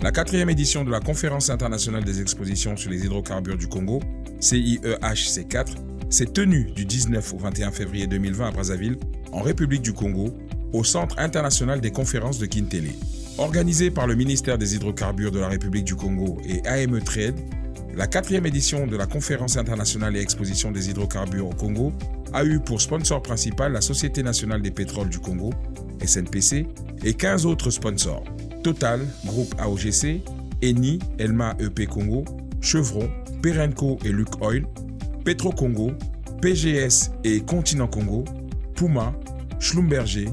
La 4e édition de la Conférence internationale des expositions sur les hydrocarbures du Congo, CIEHC4, s'est tenue du 19 au 21 février 2020 à Brazzaville, en République du Congo, au Centre international des conférences de Kintélé. Organisée par le ministère des hydrocarbures de la République du Congo et AME Trade, la 4e édition de la Conférence internationale et exposition des hydrocarbures au Congo a eu pour sponsor principal la Société nationale des pétroles du Congo, SNPC, et 15 autres sponsors. Total, Groupe AOGC, Eni, Elma EP Congo, Chevron, Perenco et Luc Oil, Petro Congo, PGS et Continent Congo, Puma, Schlumberger,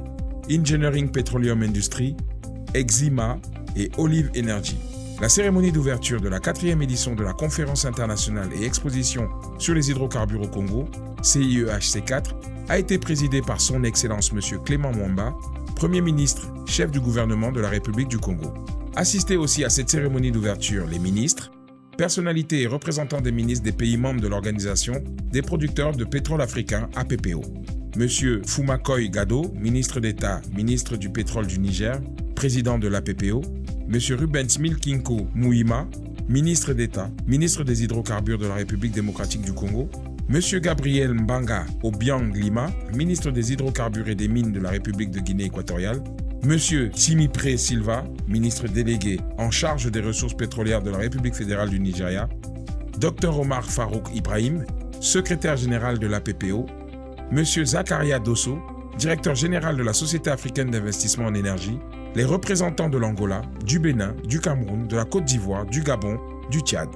Engineering Petroleum Industry, Exima et Olive Energy. La cérémonie d'ouverture de la 4e édition de la Conférence internationale et exposition sur les hydrocarbures au Congo, CIEHC4, a été présidée par son Excellence M. Clément Mwamba, Premier ministre, chef du gouvernement de la République du Congo. Assistaient aussi à cette cérémonie d'ouverture les ministres, personnalités et représentants des ministres des pays membres de l'Organisation des producteurs de pétrole africain APPO. M. Fumakoy Gado, ministre d'État, ministre du pétrole du Niger, président de l'APPO. M. Rubens Milkinko Mouima, ministre d'État, ministre des hydrocarbures de la République démocratique du Congo. M. Gabriel Mbanga Obiang Lima, ministre des hydrocarbures et des mines de la République de Guinée équatoriale. M. Timipré Silva, ministre délégué en charge des ressources pétrolières de la République fédérale du Nigeria. Dr Omar Farouk Ibrahim, secrétaire général de l'APPO. M. Zakaria Dosso, directeur général de la Société africaine d'investissement en énergie. Les représentants de l'Angola, du Bénin, du Cameroun, de la Côte d'Ivoire, du Gabon, du Tchad.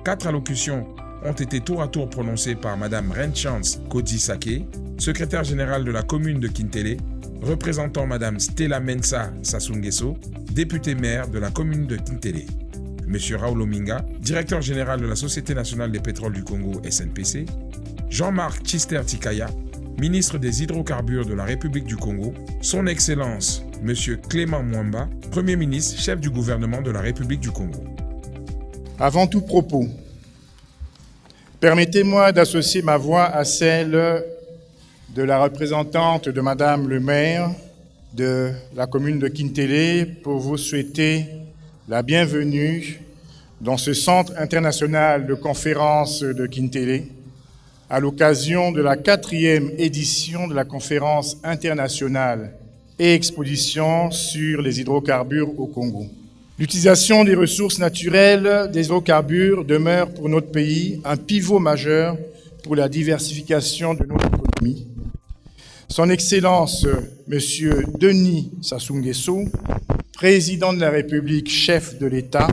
4 allocutions ont été tour à tour prononcées par Mme Renchance Kodzi Sake, secrétaire générale de la commune de Kintélé, représentant Mme Stella Mensa Sassou-Nguesso, députée maire de la commune de Kintélé. M. Raoul Ominga, directeur général de la Société nationale des pétroles du Congo SNPC. Jean-Marc Tchister Tikaya, ministre des hydrocarbures de la République du Congo. Son Excellence M. Clément Mwamba, Premier ministre, chef du gouvernement de la République du Congo. Avant tout propos, permettez-moi d'associer ma voix à celle de la représentante de Madame le maire de la commune de Kintélé pour vous souhaiter la bienvenue dans ce centre international de conférences de Kintélé à l'occasion de la 4e édition de la conférence internationale et exposition sur les hydrocarbures au Congo. L'utilisation des ressources naturelles des hydrocarbures demeure pour notre pays un pivot majeur pour la diversification de notre économie. Son Excellence, M. Denis Sassou Nguesso, président de la République, chef de l'État,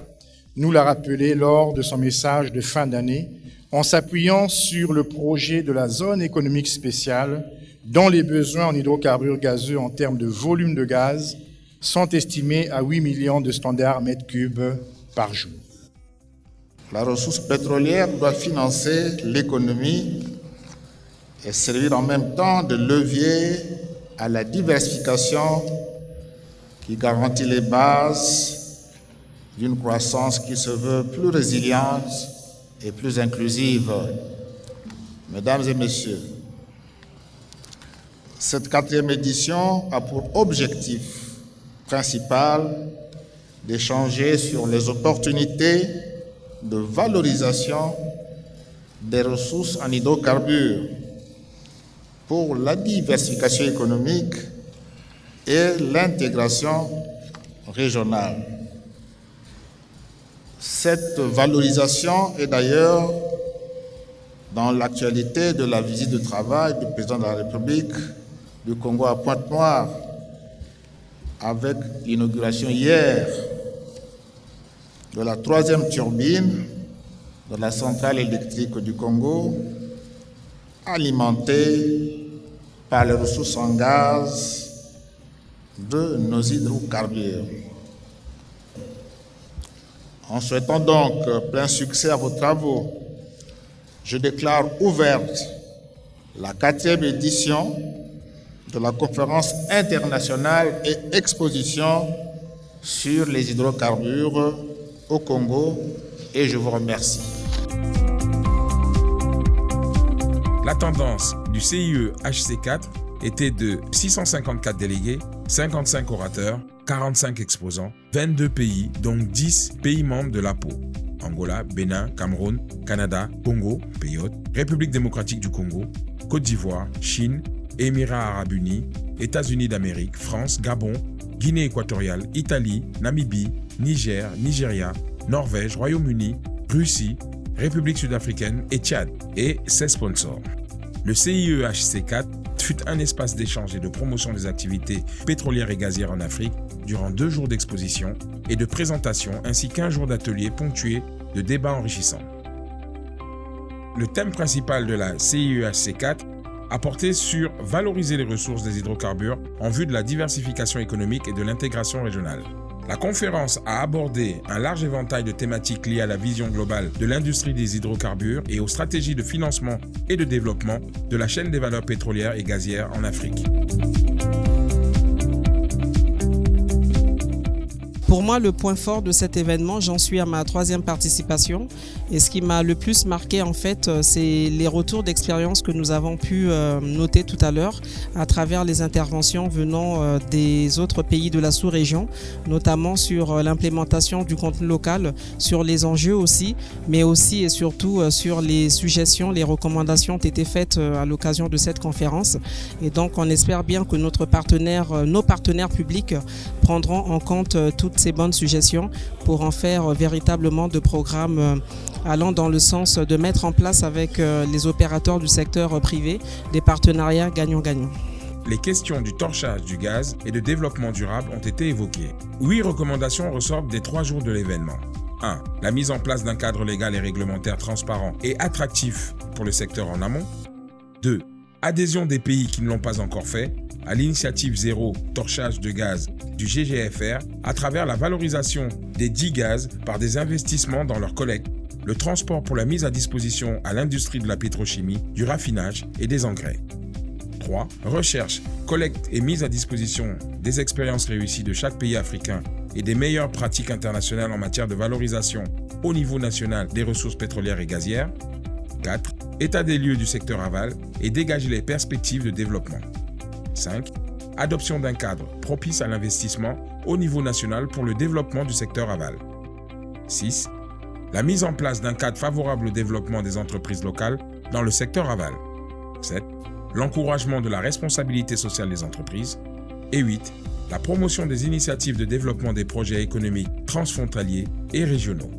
nous l'a rappelé lors de son message de fin d'année, en s'appuyant sur le projet de la zone économique spéciale, dont les besoins en hydrocarbures gazeux en termes de volume de gaz sont estimés à 8 millions de standards mètres cubes par jour. La ressource pétrolière doit financer l'économie et servir en même temps de levier à la diversification qui garantit les bases d'une croissance qui se veut plus résiliente et plus inclusive. Mesdames et messieurs, cette 4e édition a pour objectif principal d'échanger sur les opportunités de valorisation des ressources en hydrocarbures pour la diversification économique et l'intégration régionale. Cette valorisation est d'ailleurs dans l'actualité de la visite de travail du président de la République du Congo à Pointe-Noire, avec l'inauguration hier de la 3e turbine de la centrale électrique du Congo, alimentée par les ressources en gaz de nos hydrocarbures. En souhaitant donc plein succès à vos travaux, je déclare ouverte la 4e édition de la conférence internationale et exposition sur les hydrocarbures au Congo et je vous remercie. La tendance du CIEHC4 était de 654 délégués, 55 orateurs, 45 exposants, 22 pays, dont 10 pays membres de l'APO. Angola, Bénin, Cameroun, Canada, Congo, pays hôte, République démocratique du Congo, Côte d'Ivoire, Chine, Émirats arabes unis, États-Unis d'Amérique, France, Gabon, Guinée équatoriale, Italie, Namibie, Niger, Nigeria, Norvège, Royaume-Uni, Russie, République sud-africaine et Tchad, et ses sponsors. Le CIEHC4 fut un espace d'échange et de promotion des activités pétrolières et gazières en Afrique durant 2 jours d'exposition et de présentation ainsi qu'1 jour d'atelier ponctué de débats enrichissants. Le thème principal de la CIEHC4 a porté sur valoriser les ressources des hydrocarbures en vue de la diversification économique et de l'intégration régionale. La conférence a abordé un large éventail de thématiques liées à la vision globale de l'industrie des hydrocarbures et aux stratégies de financement et de développement de la chaîne des valeurs pétrolières et gazières en Afrique. Pour moi, le point fort de cet événement, j'en suis à ma 3e participation. Et ce qui m'a le plus marqué, en fait, c'est les retours d'expérience que nous avons pu noter tout à l'heure à travers les interventions venant des autres pays de la sous-région, notamment sur l'implémentation du contenu local, sur les enjeux aussi, mais aussi et surtout sur les suggestions, les recommandations qui ont été faites à l'occasion de cette conférence. Et donc, on espère bien que nos partenaires publics prendront en compte toutes ces bonnes suggestions pour en faire véritablement de programmes allant dans le sens de mettre en place avec les opérateurs du secteur privé des partenariats gagnant-gagnant. Les questions du torchage du gaz et de développement durable ont été évoquées. 8 recommandations ressortent des 3 jours de l'événement. 1. La mise en place d'un cadre légal et réglementaire transparent et attractif pour le secteur en amont. 2. Adhésion des pays qui ne l'ont pas encore fait à l'initiative zéro torchage de gaz du GGFR à travers la valorisation des 10 gaz par des investissements dans leur collecte, le transport pour la mise à disposition à l'industrie de la pétrochimie, du raffinage et des engrais. 3. Recherche, collecte et mise à disposition des expériences réussies de chaque pays africain et des meilleures pratiques internationales en matière de valorisation au niveau national des ressources pétrolières et gazières. 4. État des lieux du secteur aval et dégager les perspectives de développement. 5. Adoption d'un cadre propice à l'investissement au niveau national pour le développement du secteur aval. 6. La mise en place d'un cadre favorable au développement des entreprises locales dans le secteur aval. 7. L'encouragement de la responsabilité sociale des entreprises. Et 8. La promotion des initiatives de développement des projets économiques transfrontaliers et régionaux.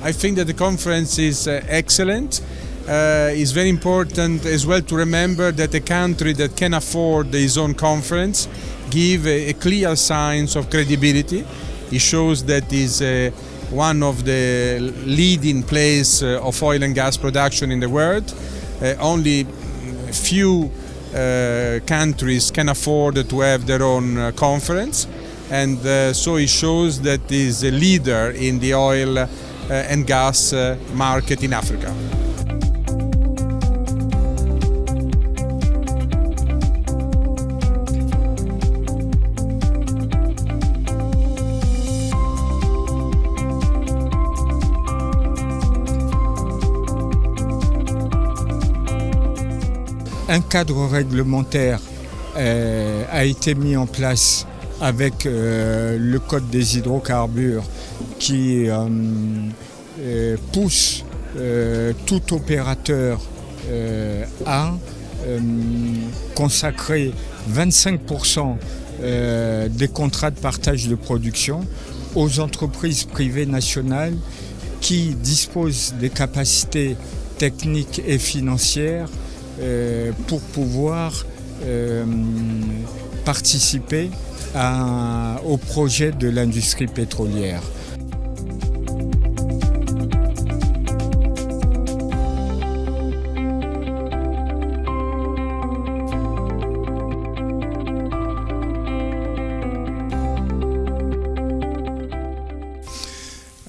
I think that the conference is excellent. It's very important as well to remember that a country that can afford its own conference give a clear signs of credibility. It shows that is one of the leading place of oil and gas production in the world. Only few countries can afford to have their own conference, and so it shows that it is a leader in the oil and gas market in Africa. Un cadre réglementaire a été mis en place avec le Code des hydrocarbures qui pousse tout opérateur à consacrer 25% des contrats de partage de production aux entreprises privées nationales qui disposent des capacités techniques et financières pour pouvoir participer au projet de l'industrie pétrolière.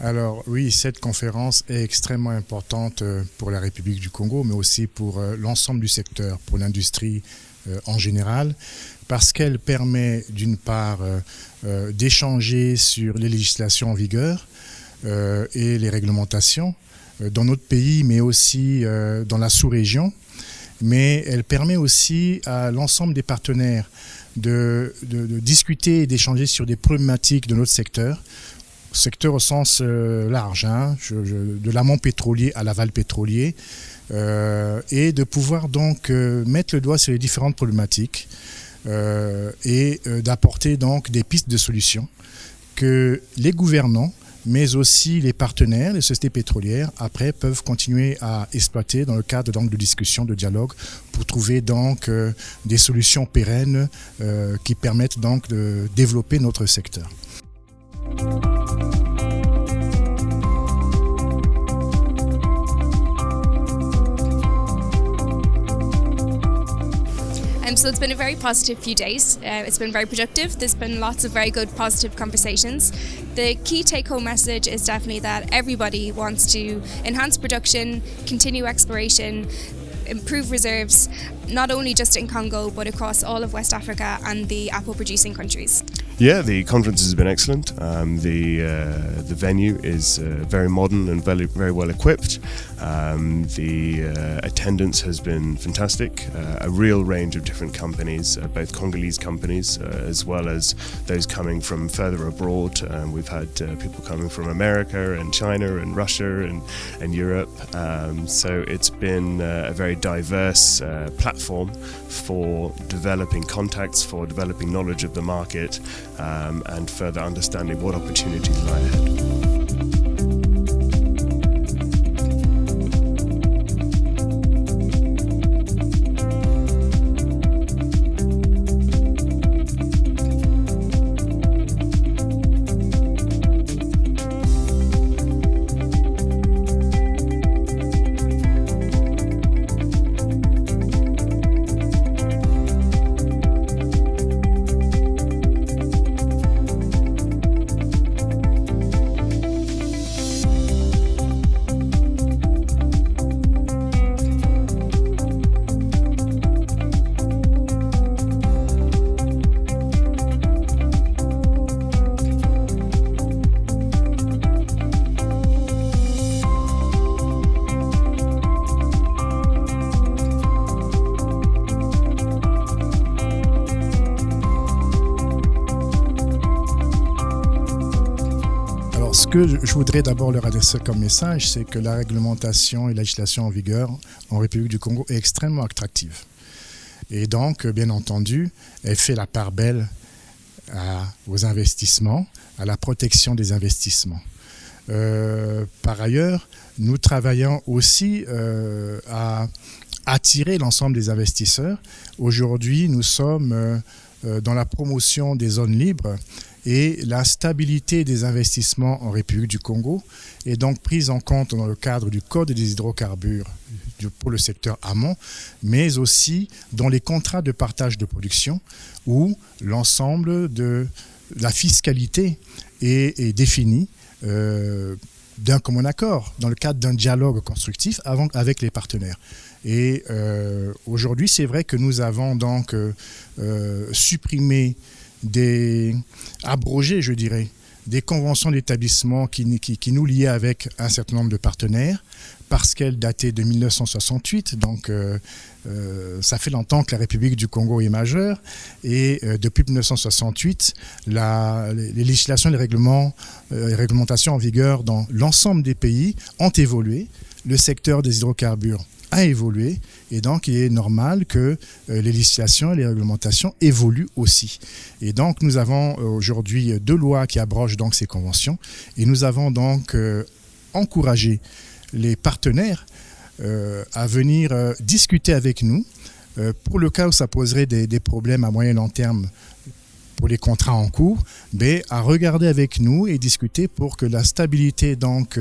Alors oui, cette conférence est extrêmement importante pour la République du Congo, mais aussi pour l'ensemble du secteur, pour l'industrie en général, parce qu'elle permet d'une part d'échanger sur les législations en vigueur et les réglementations dans notre pays, mais aussi dans la sous-région. mais elle permet aussi à l'ensemble des partenaires de discuter et d'échanger sur des problématiques de notre secteur au sens large, hein, de l'amont pétrolier à l'aval pétrolier, et de pouvoir donc mettre le doigt sur les différentes problématiques et d'apporter donc des pistes de solutions que les gouvernants, mais aussi les partenaires, les sociétés pétrolières, après peuvent continuer à exploiter dans le cadre donc de discussions, de dialogue, pour trouver donc des solutions pérennes qui permettent donc de développer notre secteur. So it's been a very positive few days. It's been very productive. There's been lots of very good positive conversations. The key take-home message is definitely that everybody wants to enhance production, continue exploration, improve reserves, not only just in Congo but across all of West Africa and the apple producing countries. Yeah, the conference has been excellent. The venue is very modern and very well equipped. The attendance has been fantastic. A real range of different companies, both Congolese companies as well as those coming from further abroad. We've had people coming from America and China and Russia and Europe. So it's been a very diverse platform for developing contacts, for developing knowledge of the market, and further understanding what opportunities lie ahead. Ce que je voudrais d'abord leur adresser comme message, c'est que la réglementation et la législation en vigueur en République du Congo est extrêmement attractive. Et donc, bien entendu, elle fait la part belle aux investissements, à la protection des investissements. Par ailleurs, nous travaillons aussi à attirer l'ensemble des investisseurs. Aujourd'hui, nous sommes dans la promotion des zones libres et la stabilité des investissements en République du Congo est donc prise en compte dans le cadre du Code des hydrocarbures pour le secteur amont, mais aussi dans les contrats de partage de production où l'ensemble de la fiscalité est définie d'un commun accord, dans le cadre d'un dialogue constructif avec les partenaires. Et aujourd'hui, c'est vrai que nous avons donc abrogé, je dirais, des conventions d'établissement qui nous liaient avec un certain nombre de partenaires, parce qu'elles dataient de 1968, donc ça fait longtemps que la République du Congo est majeure, et depuis 1968, les législations et les réglementations en vigueur dans l'ensemble des pays ont évolué. Le secteur des hydrocarbures a évolué, et donc il est normal que les législations et les réglementations évoluent aussi. Et donc nous avons aujourd'hui 2 lois qui abrogent donc ces conventions, et nous avons donc encouragé les partenaires à venir discuter avec nous pour le cas où ça poserait des problèmes à moyen et long terme pour les contrats en cours, mais à regarder avec nous et discuter pour que la stabilité donc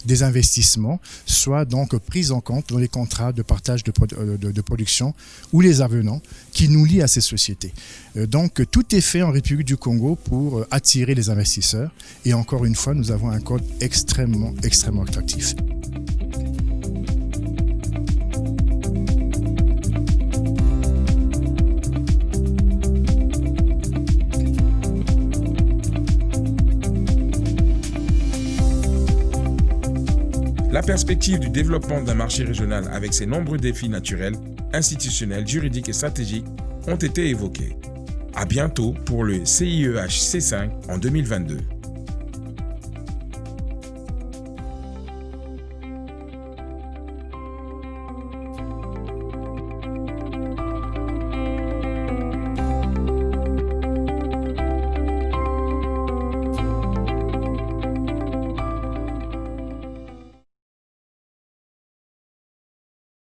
des investissements soit donc prise en compte dans les contrats de partage de production ou les avenants qui nous lient à ces sociétés. Donc tout est fait en République du Congo pour attirer les investisseurs, et encore une fois, nous avons un code extrêmement attractif. La perspective du développement d'un marché régional avec ses nombreux défis naturels institutionnels, juridiques et stratégiques ont été évoqués. À bientôt pour le CIEH C5 en 2022.